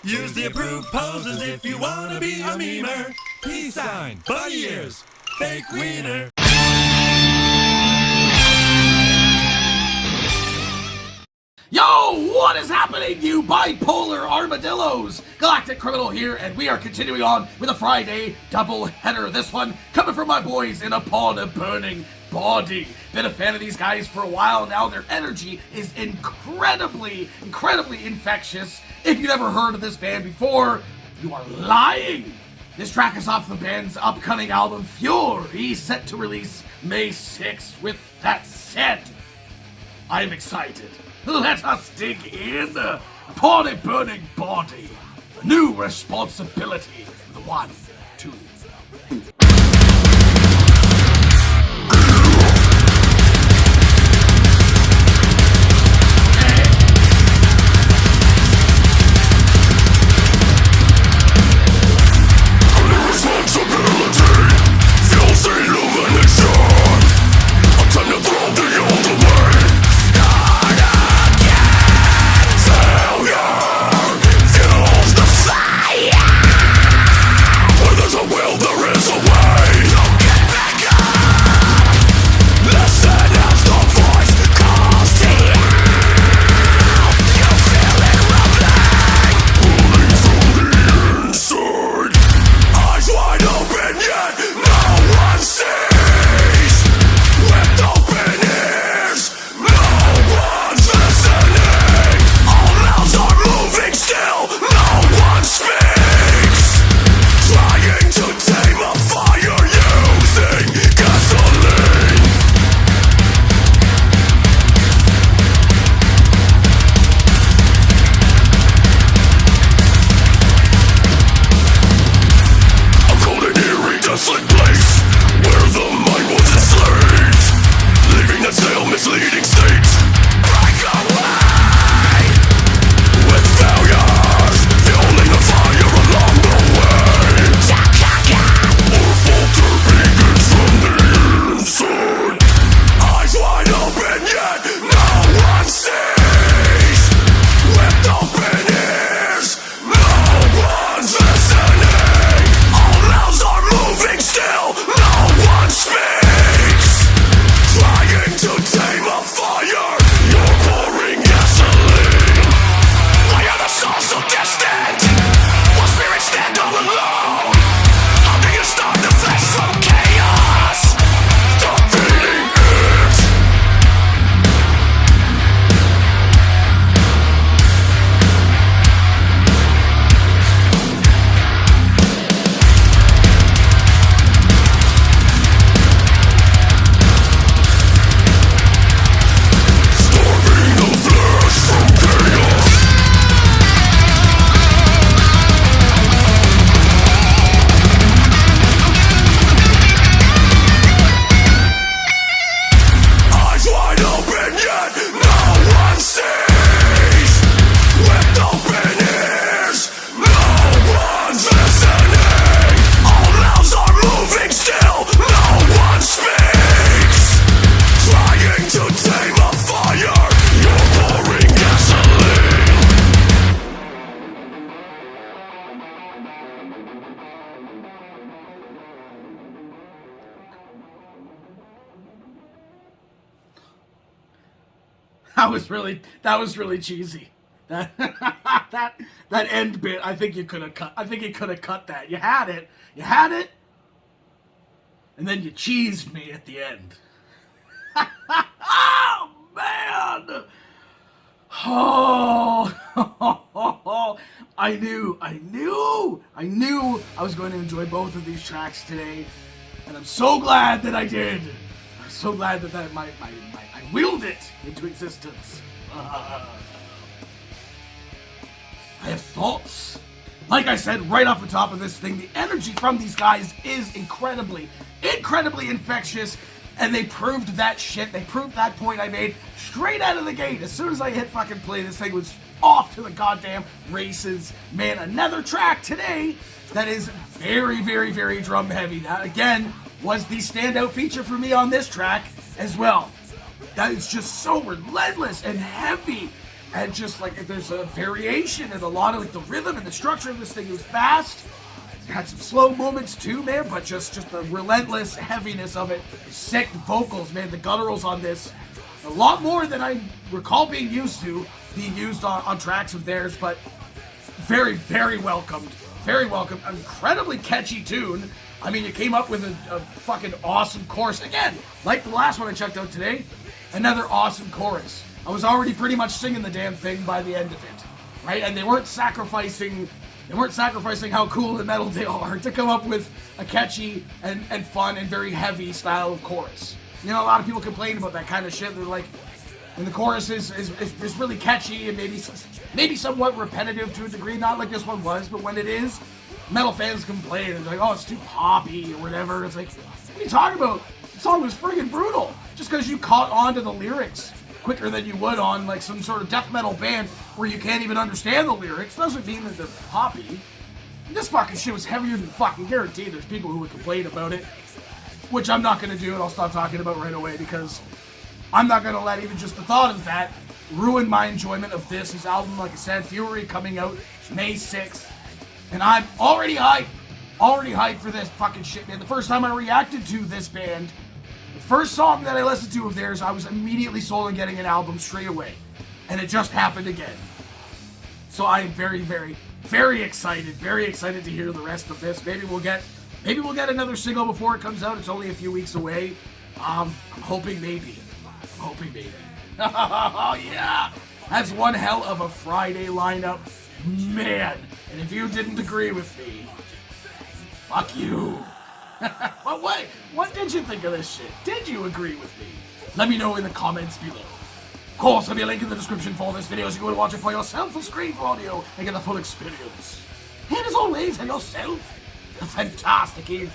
Use the approved poses if you wanna be a memer. Peace sign, bunny ears, fake wiener. Yo, what is happening, you bipolar armadillos? Galactic Criminal here, and we are continuing on with a Friday double header. This one coming from my boys in Upon a Burning Body. Been a fan of these guys for a while now. Their energy is incredibly infectious. If you've never heard of this band before, you are lying. This track is off the band's upcoming album, Fury, set to release May 6th. With that said, I'm excited. Let us dig in upon a burning body. A new responsibility. The 1, 2. That was really cheesy. That that end bit, I think you could have cut. I think you could have cut that. You had it, and then you cheesed me at the end. Oh man! Oh, I knew I was going to enjoy both of these tracks today, and I'm so glad that I did. I'm so glad that I willed it into existence. I have thoughts. Like I said right off the top of this thing, the energy from these guys is incredibly infectious, and they proved that shit. They proved that point I made straight out of the gate. As soon as I hit fucking play, this thing was off to the goddamn races. Man, another track today that is very drum heavy. That, again, was the standout feature for me on this track as well. That is just so relentless and heavy And just like there's a variation and a lot of like the rhythm and the structure of this thing. It was fast. It had some slow moments too, man, but just the relentless heaviness of it. Sick vocals, man. The gutturals on this, a lot more than I recall being used on tracks of theirs, but very, very welcomed. Very welcome. Incredibly catchy tune. I mean, you came up with a fucking awesome chorus. Again, like the last one I checked out today, another awesome chorus. I was already pretty much singing the damn thing by the end of it, right? And they weren't sacrificing how cool and metal they are to come up with a catchy and fun and very heavy style of chorus. You know, a lot of people complain about that kind of shit. They're like, and the chorus is really catchy and maybe somewhat repetitive to a degree, not like this one was, but when it is, metal fans complain and they're like, oh, it's too poppy or whatever. It's like, what are you talking about? The song was friggin' brutal. Just because you caught on to the lyrics quicker than you would on like some sort of death metal band where you can't even understand the lyrics doesn't mean that they're poppy. This fucking shit was heavier than fucking guaranteed. There's people who would complain about it, which I'm not gonna do, and I'll stop talking about right away because I'm not gonna let even just the thought of that ruin my enjoyment of this album. Like I said, Fury coming out May 6th, and I'm already hyped for this fucking shit, man. The first time I reacted to this band, the first song that I listened to of theirs, I was immediately sold on getting an album straight away. And it just happened again. So I am very, very, very excited to hear the rest of this. Maybe we'll get another single before it comes out. It's only a few weeks away. I'm hoping maybe. Oh yeah! That's one hell of a Friday lineup. Man, and if you didn't agree with me, fuck you. But wait, what did you think of this shit? Did you agree with me? Let me know in the comments below. Of course, there'll be a link in the description for this video so you can watch it for yourself on screen for audio and get the full experience. And as always, have yourself a fantastic evening.